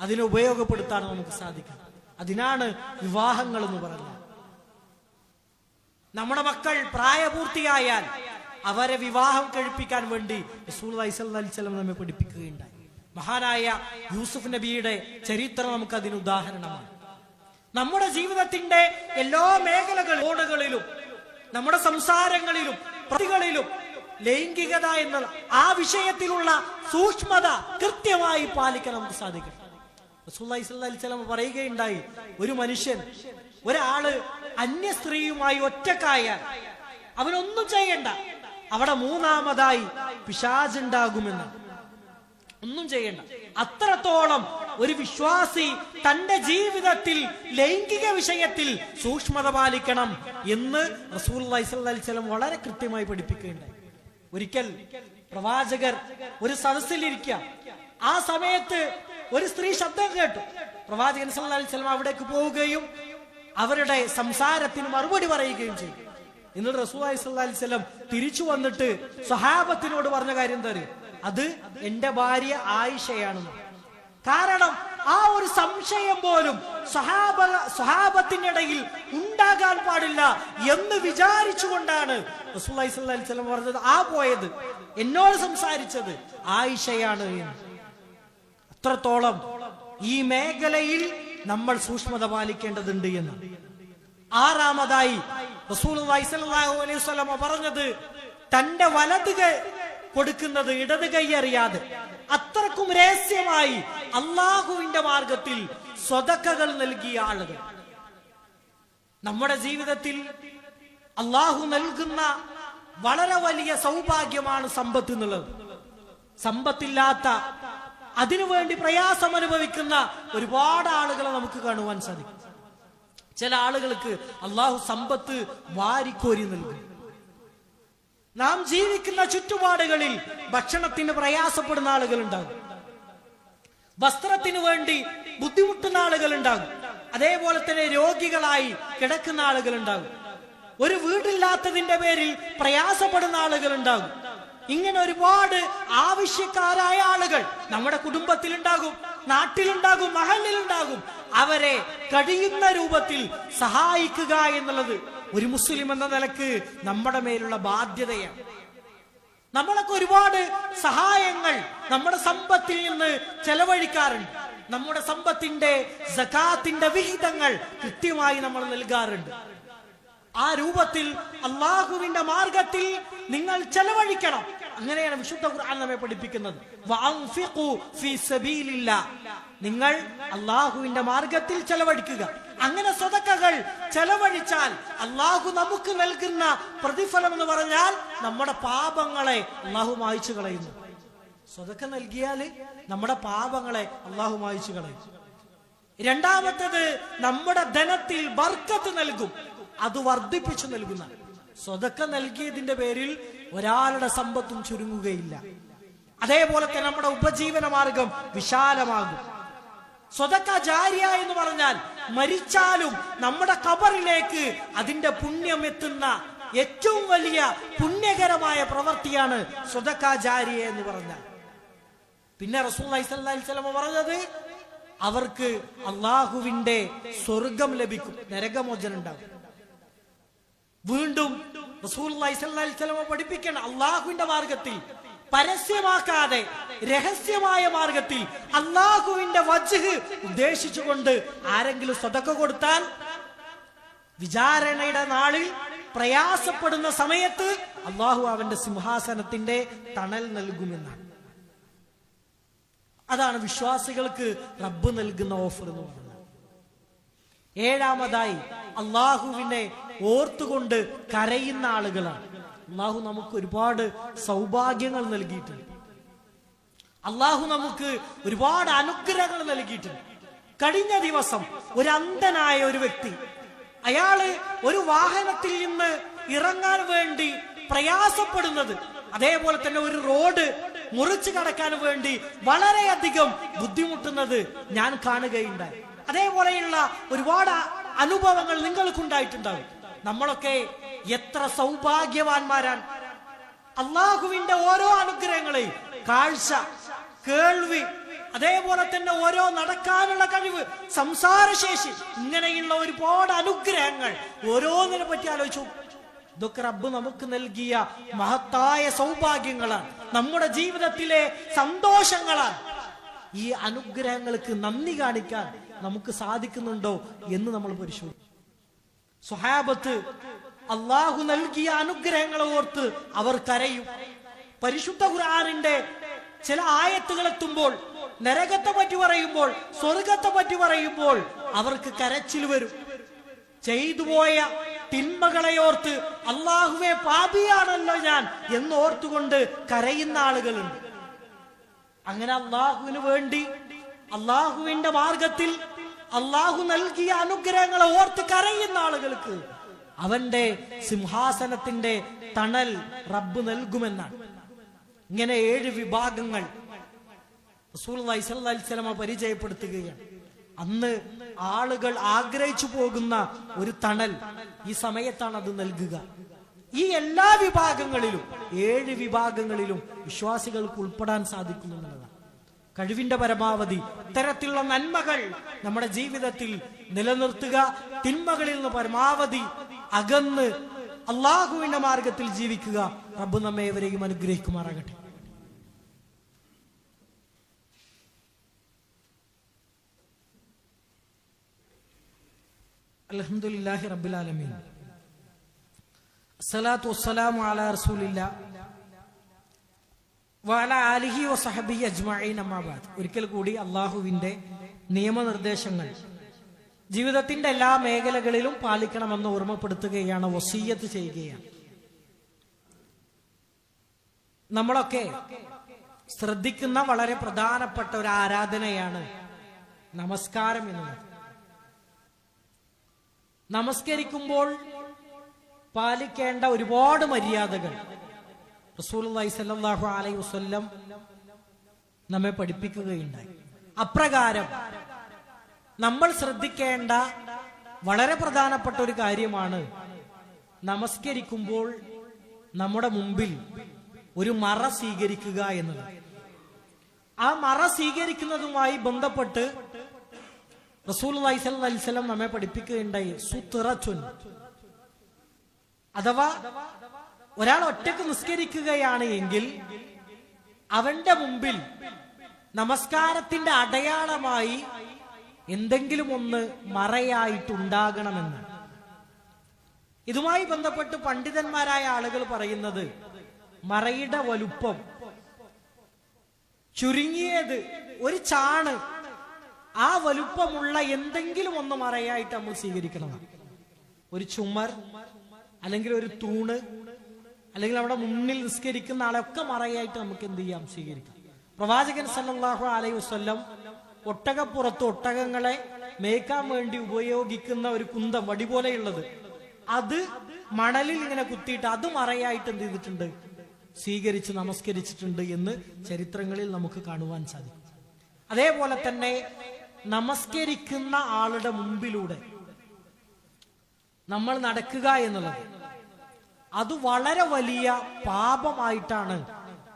അതിനെ ഉപയോഗപ്പെടുത്താനും നമുക്ക് സാധിക്കും. അതിനാണ് വിവാഹങ്ങൾ എന്ന് പറയുന്നത്. നമ്മുടെ മക്കൾ പ്രായപൂർത്തിയായാൽ അവരെ വിവാഹം കഴിപ്പിക്കാൻ വേണ്ടി റസൂലുള്ളാഹി സ്വല്ലല്ലാഹു അലൈഹി വസല്ലം നമ്മെ പഠിപ്പിക്കുകയുണ്ടായി. മഹാനായ യൂസുഫ് നബിയുടെ ചരിത്രം നമുക്ക് അതിന് ഉദാഹരണമാണ്. നമ്മുടെ ജീവിതത്തിന്റെ എല്ലാ മേഖലകളിലും, നമ്മുടെ സംസാരങ്ങളിലും പ്രതികളിലും ലൈംഗികത എന്നുള്ള ആ വിഷയത്തിലുള്ള സൂക്ഷ്മത കൃത്യമായി പാലിക്കാൻ നമുക്ക് സാധിക്കും. റസൂലുള്ളാഹി സ്വല്ലല്ലാഹു അലൈഹി വസല്ലം പറയുകയുണ്ടായി, ഒരു മനുഷ്യൻ, ഒരാള് അന്യ സ്ത്രീയുമായി ഒറ്റക്കായാൽ അവനൊന്നും ചെയ്യണ്ട, അവിടെ 3ാമതായി പിശാചുണ്ടാകുമെന്ന്. ഒന്നും ചെയ്യണ്ട. അത്രത്തോളം ഒരു വിശ്വാസി തന്റെ ജീവിതത്തിൽ ലൈംഗിക വിഷയത്തിൽ സൂക്ഷ്മത പാലിക്കണം എന്ന് റസൂലുള്ളാഹി സ്വല്ലല്ലാഹു അലൈഹി വസല്ലം വളരെ കൃത്യമായി പഠിപ്പിക്കുകയുണ്ടായി. ഒരിക്കൽ പ്രവാചകർ ഒരു സദസ്സിലിരിക്കുക, ആ സമയത്ത് ഒരു സ്ത്രീ ശബ്ദം കേട്ടു. പ്രവാചകൻ സല്ലല്ലാഹു അലൈഹി വസല്ലം അവിടേക്ക് പോവുകയും അവരുടെ സംസാരത്തിന് മറുപടി പറയുകയും ചെയ്തു. എന്നിട്ട് റസൂലുള്ളാഹി സ്വല്ലല്ലാഹു അലൈഹി വസല്ലം തിരിച്ചു വന്നിട്ട് സ്വഹാബത്തിനോട് പറഞ്ഞ കാര്യം എന്താ അറിയോ? അത് എന്റെ ഭാര്യ ആയിഷയാണെന്ന്. കാരണം ആ ഒരു സംശയം പോലും സ്വഹാബത്തിനിടയിൽ ഉണ്ടാകാൻ പാടില്ല എന്ന് വിചാരിച്ചുകൊണ്ടാണ് റസൂലുള്ളാഹി സ്വല്ലല്ലാഹു അലൈഹി വസല്ലം പറഞ്ഞത്, ആ പോയത്, എന്നോട് സംസാരിച്ചത് ആയിഷയാണ് എന്ന്. അത്രത്തോളം ഈ മേഖലയിൽ നമ്മൾ സൂക്ഷ്മത പാലിക്കേണ്ടതുണ്ട് എന്ന്. 6ാമതായി റസൂലുള്ളാഹി സ്വല്ലല്ലാഹു അലൈഹി വസല്ലം പറഞ്ഞത്, തന്റെ വലത് കൈ കൊടുക്കുന്നത് ഇടത് കൈ അറിയാതെ അത്രക്കും രഹസ്യമായി അല്ലാഹുവിന്റെ മാർഗത്തിൽ സ്വതക്കകൾ നൽകിയ ആളുകൾ. നമ്മുടെ ജീവിതത്തിൽ അല്ലാഹു നൽകുന്ന വളരെ വലിയ സൗഭാഗ്യമാണ് സമ്പത്ത് എന്നുള്ളത്. സമ്പത്തില്ലാത്ത, അതിനുവേണ്ടി പ്രയാസം അനുഭവിക്കുന്ന ഒരുപാട് ആളുകളെ നമുക്ക് കാണുവാൻ സാധിക്കും. ചില ആളുകൾക്ക് അല്ലാഹു സമ്പത്ത് വാരിക്കോരി നൽകും. നാം ജീവിക്കുന്ന ചുറ്റുപാടുകളിൽ ഭക്ഷണത്തിന് പ്രയാസപ്പെടുന്ന ആളുകൾ ഉണ്ടാകും, വസ്ത്രത്തിന് വേണ്ടി ബുദ്ധിമുട്ടുന്ന ആളുകൾ ഉണ്ടാകും, അതേപോലെ തന്നെ രോഗികളായി കിടക്കുന്ന ആളുകൾ ഉണ്ടാകും, ഒരു വീടില്ലാത്തതിന്റെ പേരിൽ പ്രയാസപ്പെടുന്ന ആളുകൾ ഉണ്ടാകും. ഇങ്ങനെ ഒരുപാട് ആവശ്യക്കാരായ ആളുകൾ നമ്മുടെ കുടുംബത്തിലുണ്ടാകും, നാട്ടിലുണ്ടാകും, മഹല്ലിലുണ്ടാകും. അവരെ കഴിയുന്ന രൂപത്തിൽ സഹായിക്കുക എന്നുള്ളത് ഒരു മുസ്ലിം എന്ന നിലക്ക് നമ്മുടെ മേലുള്ള ബാധ്യതയാണ്. നമ്മളൊക്കെ ഒരുപാട് സഹായങ്ങൾ നമ്മുടെ സമ്പത്തിൽ നിന്ന് ചെലവഴിക്കാറുണ്ട്. നമ്മുടെ സമ്പത്തിന്റെ സകാത്തിന്റെ വിഹിതങ്ങൾ കൃത്യമായി നമ്മൾ നൽകാറുണ്ട്. ആ രൂപത്തിൽ അല്ലാഹുവിന്റെ മാർഗത്തിൽ നിങ്ങൾ ചെലവഴിക്കണം. അങ്ങനെയാണ് വിശുദ്ധ ഖുർആൻ നമ്മെ പഠിപ്പിക്കുന്നത്. വഅൻഫിഖു ഫീ സബീലില്ലാഹ്, നിങ്ങൾ അല്ലാഹുവിന്റെ മാർഗത്തിൽ ചെലവഴിക്കുക. അങ്ങനെ സ്വതക്കകൾ ചെലവഴിച്ചാൽ അല്ലാഹു നമുക്ക് നൽകുന്ന പ്രതിഫലം എന്ന് പറഞ്ഞാൽ നമ്മുടെ പാപങ്ങളെ അല്ലാഹു മായ്ച്ചു കളയുന്നു. സ്വതക്ക നൽകിയാൽ നമ്മുടെ പാപങ്ങളെ അല്ലാഹു മായ്ച്ചു കളയും. രണ്ടാമത്തേത്, നമ്മുടെ ധനത്തിൽ ബർക്കത്ത് നൽകും, അത് വർദ്ധിപ്പിച്ചു നൽകുന്ന. സ്വതക്ക നൽകിയതിന്റെ പേരിൽ ഒരാളുടെ സമ്പത്തും ചുരുങ്ങുകയില്ല. അതേപോലെ തന്നെ നമ്മുടെ ഉപജീവന മാർഗം വിശാലമാകും. സ്വതക്ക ജാരിയ എന്ന് പറഞ്ഞാൽ മരിച്ചാലും നമ്മുടെ ഖബറിലേക്ക് അതിന്റെ പുണ്യം എത്തുന്ന ഏറ്റവും വലിയ പുണ്യകരമായ പ്രവൃത്തിയാണ് സ്വതക്ക ജാരിയ എന്ന് പറഞ്ഞാൽ. പിന്നെ റസൂലുള്ളാഹി സ്വല്ലല്ലാഹു അലൈഹി വസല്ലം പറഞ്ഞത്, അവർക്ക് അല്ലാഹുവിന്റെ സ്വർഗം ലഭിക്കും, നരകമോചനം ഉണ്ടാകും. വീണ്ടും റസൂലുള്ളാഹി സ്വല്ലല്ലാഹി അലൈഹി വസല്ലം പഠിപ്പിക്കണം, അള്ളാഹുവിന്റെ മാർഗത്തിൽ പരസ്യമാക്കാതെ രഹസ്യമായ മാർഗത്തിൽ അള്ളാഹുവിന്റെ വജ്ഹ് ഉദ്ദേശിച്ചുകൊണ്ട് ആരെങ്കിലും സദഖ കൊടുത്താൽ വിചാരണയുടെ നാളിൽ പ്രയാസപ്പെടുന്ന സമയത്ത് അള്ളാഹു അവന്റെ സിംഹാസനത്തിന്റെ തണൽ നൽകുമെന്നാണ്. അതാണ് വിശ്വാസികൾക്ക് റബ്ബ് നൽകുന്ന ഓഫർ എന്ന് പറയുന്നത്. ഏഴാമതായി അള്ളാഹുവിനെ ഓർത്തുകൊണ്ട് കരയുന്ന ആളുകളാണ്. അള്ളാഹു നമുക്ക് ഒരുപാട് സൗഭാഗ്യങ്ങൾ നൽകിയിട്ടുണ്ട്. അള്ളാഹു നമുക്ക് ഒരുപാട് അനുഗ്രഹങ്ങൾ നൽകിയിട്ടുണ്ട്. കഴിഞ്ഞ ദിവസം ഒരു അന്ധനായ ഒരു വ്യക്തി, അയാള് ഒരു വാഹനത്തിൽ നിന്ന് ഇറങ്ങാൻ വേണ്ടി പ്രയാസപ്പെടുന്നത്, അതേപോലെ തന്നെ ഒരു റോഡ് മുറിച്ചു കടക്കാൻ വേണ്ടി വളരെയധികം ബുദ്ധിമുട്ടുന്നത് ഞാൻ കാണുകയുണ്ടായി. അതേപോലെയുള്ള ഒരുപാട് അനുഭവങ്ങൾ നിങ്ങൾക്കുണ്ടായിട്ടുണ്ടാവും. നമ്മളൊക്കെ എത്ര സൗഭാഗ്യവാന്മാരാണ്. അള്ളാഹുവിന്റെ ഓരോ അനുഗ്രഹങ്ങളെയും, കാഴ്ച, കേൾവി, അതേപോലെ തന്നെ ഓരോ നടക്കാനുള്ള കഴിവ്, സംസാരശേഷി, ഇങ്ങനെയുള്ള ഒരുപാട് അനുഗ്രഹങ്ങൾ ഓരോന്നിനെ പറ്റി ആലോചിച്ചു. ഇതൊക്കെ റബ്ബ് നമുക്ക് നൽകിയ മഹത്തായ സൗഭാഗ്യങ്ങളാണ്, നമ്മുടെ ജീവിതത്തിലെ സന്തോഷങ്ങളാണ്. ഈ അനുഗ്രഹങ്ങൾക്ക് നന്ദി കാണിക്കാൻ നമുക്ക് സാധിക്കുന്നുണ്ടോ എന്ന് നമ്മൾ പരിശോധിക്കും. സ്വഹാബത്ത് അള്ളാഹു നൽകിയ അനുഗ്രഹങ്ങളെ ഓർത്ത് അവർ കരയും. പരിശുദ്ധ ഖുർആനിന്റെ ചില ആയത്തുകൾ എത്തുമ്പോൾ, നരകത്തെ പറ്റി പറയുമ്പോൾ, സ്വർഗത്തെ പറ്റി പറയുമ്പോൾ അവർക്ക് കരച്ചിൽ വരും. ചെയ്തു പോയ തിന്മകളെ ഓർത്ത് അള്ളാഹുവെ പാപിയാണല്ലോ ഞാൻ എന്നോർത്തുകൊണ്ട് കരയുന്ന ആളുകളുണ്ട്. അങ്ങനെ അള്ളാഹുവിന് വേണ്ടി, അള്ളാഹുവിന്റെ മാർഗത്തിൽ അള്ളാഹു നൽകിയ അനുഗ്രഹങ്ങളെ ഓർത്ത് കരയുന്ന ആളുകൾക്ക് അവന്റെ സിംഹാസനത്തിന്റെ തണൽ റബ്ബ് നൽകുമെന്നാണ്. ഇങ്ങനെ 7 വിഭാഗങ്ങൾ റസൂലുള്ളാഹി സ്വല്ലല്ലാഹി അലൈഹി വസല്ലം പരിചയപ്പെടുത്തുകയാണ്. അന്ന് ആളുകൾ ആഗ്രഹിച്ചു പോകുന്ന ഒരു തണൽ ഈ സമയത്താണ് അത് നൽകുക. ഈ എല്ലാ വിഭാഗങ്ങളിലും, 7 വിഭാഗങ്ങളിലും വിശ്വാസികൾക്ക് ഉൾപ്പെടാൻ സാധിക്കുമെന്നുള്ളതാണ്. കഴിവിന്റെ പരമാവധി ഇത്തരത്തിലുള്ള നന്മകൾ നമ്മുടെ ജീവിതത്തിൽ നിലനിർത്തുക, തിന്മകളിൽ നിന്ന് പരമാവധി അകന്ന് അള്ളാഹുവിന്റെ മാർഗത്തിൽ ജീവിക്കുക. റബ്ബ് നമ്മെ ഏവരെയും അനുഗ്രഹിക്കുമാറാകട്ടെ. അൽഹംദുലില്ലാഹി റബ്ബിൽ ആലമീൻ, അസ്സലാത്തു വസ്സലാമു അലാ റസൂലില്ലാഹ് വഅലാ ആലിഹി വസഹബിഹി അജ്മഈൻ, അമ്മാ ബഅദ്. ഒരിക്കൽ കൂടി അള്ളാഹുവിന്റെ നിയമനിർദ്ദേശങ്ങൾ ജീവിതത്തിന്റെ എല്ലാ മേഖലകളിലും പാലിക്കണമെന്ന് ഓർമ്മപ്പെടുത്തുകയാണ്, വസിയ്യത്ത് ചെയ്യുകയാണ്. നമ്മളൊക്കെ ശ്രദ്ധിക്കുന്ന വളരെ പ്രധാനപ്പെട്ട ഒരു ആരാധനയാണ് നമസ്കാരം എന്നുള്ളത്. നമസ്കരിക്കുമ്പോൾ പാലിക്കേണ്ട ഒരുപാട് മര്യാദകൾ റസൂലുള്ളാഹി സ്വല്ലല്ലാഹു അലൈഹി വസല്ലം നമ്മെ പഠിപ്പിക്കുകയുണ്ടായി. അപ്രകാരം നമ്മൾ ശ്രദ്ധിക്കേണ്ട വളരെ പ്രധാനപ്പെട്ട ഒരു കാര്യമാണ്, നമസ്കരിക്കുമ്പോൾ നമ്മുടെ മുമ്പിൽ ഒരു മറ സ്വീകരിക്കുക എന്നത്. ആ മറ സ്വീകരിക്കുന്നതുമായി ബന്ധപ്പെട്ട് റസൂലുള്ളാഹി സ്വല്ലല്ലാഹി അലൈഹി വസല്ലം നമ്മെ പഠിപ്പിക്കുകയുണ്ടായി, സുത്റത്തുൻ, അഥവാ ഒരാൾ ഒറ്റക്ക് നിസ്കരിക്കുകയാണ് എങ്കിൽ അവന്റെ മുമ്പിൽ നമസ്കാരത്തിന്റെ അടയാളമായി എന്തെങ്കിലും ഒന്ന് മറയായിട്ടുണ്ടാകണമെന്ന്. ഇതുമായി ബന്ധപ്പെട്ട് പണ്ഡിതന്മാരായ ആളുകൾ പറയുന്നത്, മറയുടെ വലുപ്പം ചുരുങ്ങിയത് ഒരു ചാണ്, ആ വലുപ്പമുള്ള എന്തെങ്കിലും ഒന്ന് മറയായിട്ട് നമ്മൾ സ്വീകരിക്കണം. ഒരു ചുമർ, അല്ലെങ്കിൽ ഒരു തൂണ്, അല്ലെങ്കിൽ അവിടെ മുന്നിൽ നിസ്കരിക്കുന്ന ആളൊക്കെ മറയായിട്ട് നമുക്ക് എന്ത് ചെയ്യാം, സ്വീകരിക്കാം. പ്രവാചകൻ സല്ലല്ലാഹു അലൈഹി വസല്ലം ഒട്ടകപ്പുറത്ത് ഒട്ടകങ്ങളെ മേയ്ക്കാൻ വേണ്ടി ഉപയോഗിക്കുന്ന ഒരു കുന്തം, വടി പോലെയുള്ളത്, അത് മണലിൽ ഇങ്ങനെ കുത്തിയിട്ട് അത് മറയായിട്ട് എന്ത് ചെയ്തിട്ടുണ്ട്, സ്വീകരിച്ച് നമസ്കരിച്ചിട്ടുണ്ട് എന്ന് ചരിത്രങ്ങളിൽ നമുക്ക് കാണുവാൻ സാധിക്കും. അതേപോലെ തന്നെ നമസ്കരിക്കുന്ന ആളുടെ മുമ്പിലൂടെ നമ്മൾ നടക്കുക എന്നുള്ളത് അത് വളരെ വലിയ പാപമായിട്ടാണ്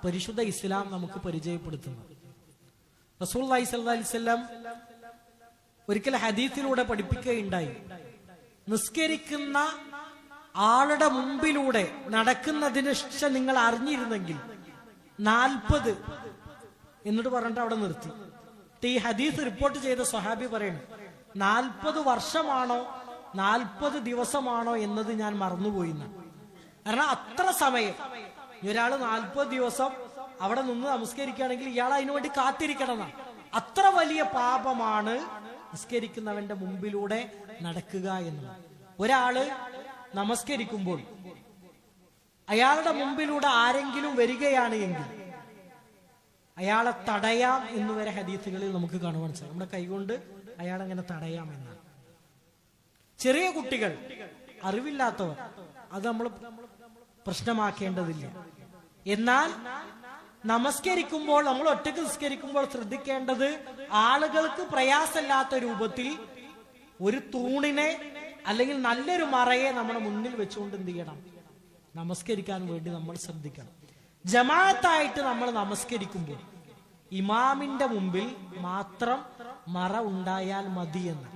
പരിശുദ്ധ ഇസ്ലാം നമുക്ക് പരിചയപ്പെടുത്തുന്നത്. റസൂലുള്ളാഹി സ്വല്ലല്ലാഹി അലൈഹി വസല്ലം ഒരിക്കൽ ഹദീസിലൂടെ പഠിപ്പിക്കുകയുണ്ടായി, നിസ്കരിക്കുന്ന ആളുടെ മുമ്പിലൂടെ നടക്കുന്നതിന് ശേഷം നിങ്ങൾ അറിഞ്ഞിരുന്നെങ്കിൽ 40 എന്നിട്ട് പറഞ്ഞിട്ട് അവിടെ നിർത്തി. ഈ ഹദീസ് റിപ്പോർട്ട് ചെയ്ത സ്വഹാബി പറയുന്നു, 40 വർഷമാണോ 40 ദിവസമാണോ എന്നത് ഞാൻ മറന്നുപോയി. കാരണം അത്ര സമയം ഒരാൾ 40 ദിവസം അവിടെ നിന്ന് നമസ്കരിക്കുകയാണെങ്കിൽ ഇയാൾ അതിനുവേണ്ടി കാത്തിരിക്കണം എന്നാണ്. അത്ര വലിയ പാപമാണ് നിസ്കരിക്കുന്നവന്റെ മുമ്പിലൂടെ നടക്കുക എന്നുള്ളത്. ഒരാള് നമസ്കരിക്കുമ്പോൾ അയാളുടെ മുമ്പിലൂടെ ആരെങ്കിലും വരികയാണ് എങ്കിൽ അയാളെ തടയാം എന്ന് വരെ ഹദീസുകളിൽ നമുക്ക് കാണുവാൻ സാധിക്കും. നമ്മുടെ കൈകൊണ്ട് അയാളെങ്ങനെ തടയാം എന്നാണ്. ചെറിയ കുട്ടികൾ, അറിവില്ലാത്തവർ, അത് നമ്മൾ പ്രശ്നമാക്കേണ്ടതില്ല. എന്നാൽ നമസ്കരിക്കുമ്പോൾ, നമ്മൾ ഒറ്റയ്ക്ക് നിസ്കരിക്കുമ്പോൾ ശ്രദ്ധിക്കേണ്ടത്, ആളുകൾക്ക് പ്രയാസമില്ലാത്ത രൂപത്തിൽ ഒരു തൂണിനെ അല്ലെങ്കിൽ നല്ലൊരു മറയെ നമ്മുടെ മുന്നിൽ വെച്ചുകൊണ്ട് എന്ത് ചെയ്യണം, നമസ്കരിക്കാൻ വേണ്ടി നമ്മൾ ശ്രദ്ധിക്കണം. ജമാഅത്തായിട്ട് നമ്മൾ നമസ്കരിക്കുമ്പോൾ ഇമാമിന്റെ മുമ്പിൽ മാത്രം മറ ഉണ്ടായാൽ മതി എന്ന്.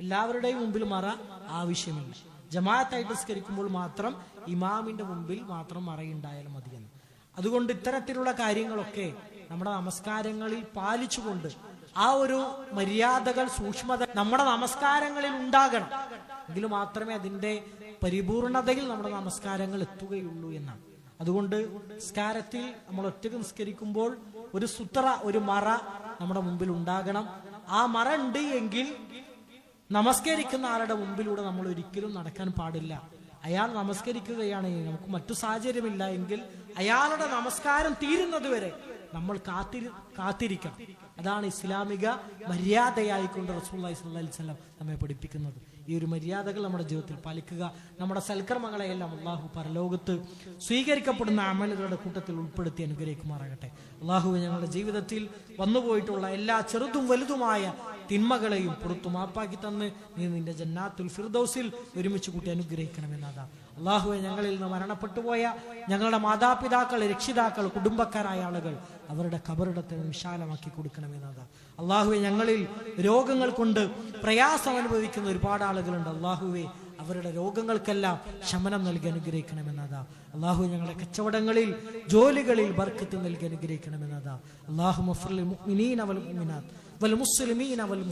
എല്ലാവരുടെയും മുമ്പിൽ മറ ആവശ്യമില്ല. ജമാഅത്തായിട്ട് നിസ്കരിക്കുമ്പോൾ മാത്രം ഇമാമിന്റെ മുമ്പിൽ മാത്രം മറയുണ്ടായാൽ മതി എന്ന്. അതുകൊണ്ട് ഇത്തരത്തിലുള്ള കാര്യങ്ങളൊക്കെ നമ്മുടെ നമസ്കാരങ്ങളിൽ പാലിച്ചുകൊണ്ട് ആ ഒരു മര്യാദകൾ, സൂക്ഷ്മത നമ്മുടെ നമസ്കാരങ്ങളിൽ ഉണ്ടാകണം. എങ്കിൽ മാത്രമേ അതിന്റെ പരിപൂർണതയിൽ നമ്മുടെ നമസ്കാരങ്ങൾ എത്തുകയുള്ളൂ എന്നാണ്. അതുകൊണ്ട് നിസ്കാരത്തിൽ നമ്മൾ ഒറ്റയ്ക്ക് നിസ്കരിക്കുമ്പോൾ ഒരു സുത്ര, ഒരു മറ നമ്മുടെ മുമ്പിൽ ഉണ്ടാകണം. ആ മറ ഉണ്ട് എങ്കിൽ നമസ്കരിക്കുന്ന ആളുടെ മുമ്പിലൂടെ നമ്മൾ ഒരിക്കലും നടക്കാൻ പാടില്ല. അയാൾ നമസ്കരിക്കുകയാണെങ്കിൽ, നമുക്ക് മറ്റു സാഹചര്യമില്ല എങ്കിൽ അയാളുടെ നമസ്കാരം തീരുന്നത് വരെ നമ്മൾ കാത്തിരിക്കണം. അതാണ് ഇസ്ലാമിക മര്യാദയായിക്കൊണ്ട് റസൂലുള്ളാഹി സ്വല്ലല്ലാഹി അലൈഹി വസല്ലം നമ്മെ പഠിപ്പിക്കുന്നത്. ഈ ഒരു മര്യാദകൾ നമ്മുടെ ജീവിതത്തിൽ പാലിക്കുക. നമ്മുടെ സൽക്കർമ്മങ്ങളെയെല്ലാം അള്ളാഹു പരലോകത്ത് സ്വീകരിക്കപ്പെടുന്ന അമലുകളുടെ കൂട്ടത്തിൽ ഉൾപ്പെടുത്തി അനുഗ്രഹിക്കുമാറാകട്ടെ. അള്ളാഹുവെ, ഞങ്ങളുടെ ജീവിതത്തിൽ വന്നുപോയിട്ടുള്ള എല്ലാ ചെറുതും വലുതുമായ തിന്മകളെയും പുറത്തു മാപ്പാക്കി തന്ന് നീ നിന്റെ ജന്നാത്തുൽ ഫിർദൗസിൽ ഒരുമിച്ച് കൂട്ടി അനുഗ്രഹിക്കണമെന്നതാ. അള്ളാഹുവെ, ഞങ്ങളിൽ നിന്ന് മരണപ്പെട്ടുപോയ ഞങ്ങളുടെ മാതാപിതാക്കൾ, രക്ഷിതാക്കൾ, കുടുംബക്കാരായ ആളുകൾ, അവരുടെ ഖബറിടത്തെ വിശാലമാക്കി കൊടുക്കണമെന്നതാ. അള്ളാഹുവെ, ഞങ്ങളിൽ രോഗങ്ങൾ കൊണ്ട് പ്രയാസം അനുഭവിക്കുന്ന ഒരുപാട് ആളുകളുണ്ട്. അള്ളാഹുവെ, അവരുടെ രോഗങ്ങൾക്കെല്ലാം ശമനം നൽകി അനുഗ്രഹിക്കണമെന്നതാ. അള്ളാഹു, ഞങ്ങളുടെ കച്ചവടങ്ങളിൽ, ജോലികളിൽ ബർക്കത്ത് നൽകി അനുഗ്രഹിക്കണമെന്നതാ. അല്ലാഹുമ്മ ഗ്ഫിർ ലിൽ മുഅ്മിനീന വൽ മുഅ്മിനാത്ത് വൽ മുസ്ലിമീന വൽ